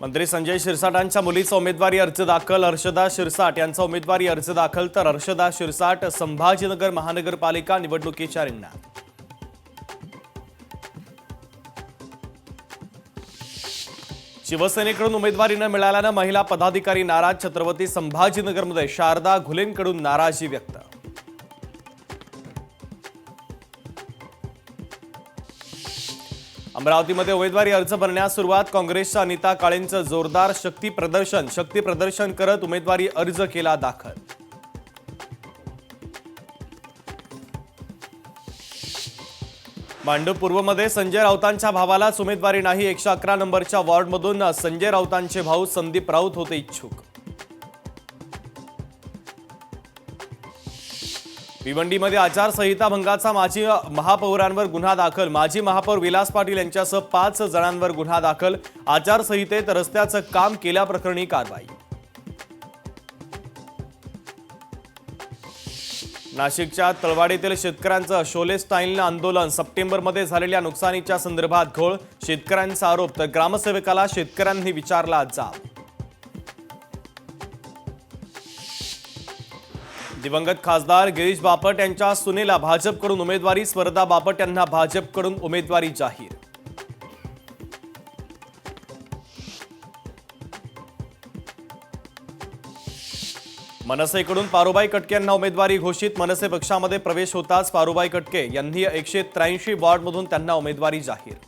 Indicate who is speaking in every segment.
Speaker 1: मंत्री संजय शिरसाटांच्या मुलीचा उमेदवारी अर्ज दाखल. हर्षदा शिरसाट यांचा उमेदवारी अर्ज दाखल तर हर्षदा शिरसाट संभाजीनगर महानगरपालिका निवडणुकीच्या रिंगणात. शिवसेनेकडून उमेदवारी न मिळाल्यानं महिला पदाधिकारी नाराज. छत्रपती संभाजीनगरमध्ये शारदा घुलेंकडून नाराजी व्यक्त. अमरावतीमध्ये उमेदवारी अर्ज भरण्यास सुरुवात. काँग्रेसच्या अनिता काळेंचं जोरदार शक्ती प्रदर्शन करत उमेदवारी अर्ज केला दाखल. मांडव पूर्वमध्ये संजय राऊतांच्या भावालाच उमेदवारी नाही. 111 नंबरच्या वॉर्डमधून संजय राऊतांचे भाऊ संदीप राऊत होते इच्छुक. भिवंडीमध्ये आचारसंहिता भंगाचा माजी महापौरांवर गुन्हा दाखल. माजी महापौर विलास पाटील यांच्यासह 5 जणांवर गुन्हा दाखल. आचारसंहितेत रस्त्याचं काम केल्याप्रकरणी कारवाई. नाशिकच्या तळवाडीतील शेतकऱ्यांचं शोले स्टाईलनं आंदोलन. सप्टेंबरमध्ये झालेल्या नुकसानीच्या संदर्भात घोळ. शेतकऱ्यांचा आरोप तर ग्रामसेवकाला शेतकऱ्यांनी विचारला जाब. दिवंगत खासदार गिरीश बापट यांच्या सुनेला भाजपकडून उमेदवारी. स्पर्धा बापट यांना भाजपकडून उमेदवारी जाहीर. मनसेकडून पारुबाई कटके यांना उमेदवारी घोषित. मनसे पक्षामध्ये प्रवेश होताच पारुबाई कटके यांनी 183 वॉर्डमधून त्यांना उमेदवारी जाहीर.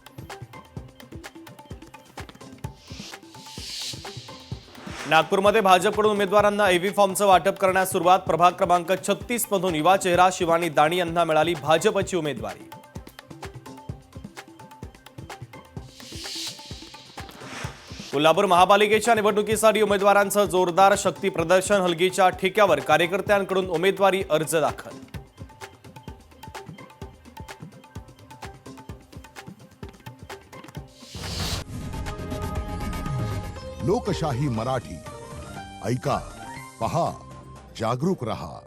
Speaker 1: नागपूरमध्ये भाजपकडून उमेदवारांना एव्ही फॉर्मचं वाटप करण्यास सुरुवात. प्रभाग क्रमांक 36 मधून युवा चेहरा शिवानी दाणी यांना मिळाली भाजपची उमेदवारी. कोल्हापूर महापालिकेच्या निवडणुकीसाठी उमेदवारांचं जोरदार शक्ती प्रदर्शन. हलगीच्या ठेक्यावर कार्यकर्त्यांकडून उमेदवारी अर्ज दाखल.
Speaker 2: लोकशाही मराठी ऐका, पहा, जागरूक रहा.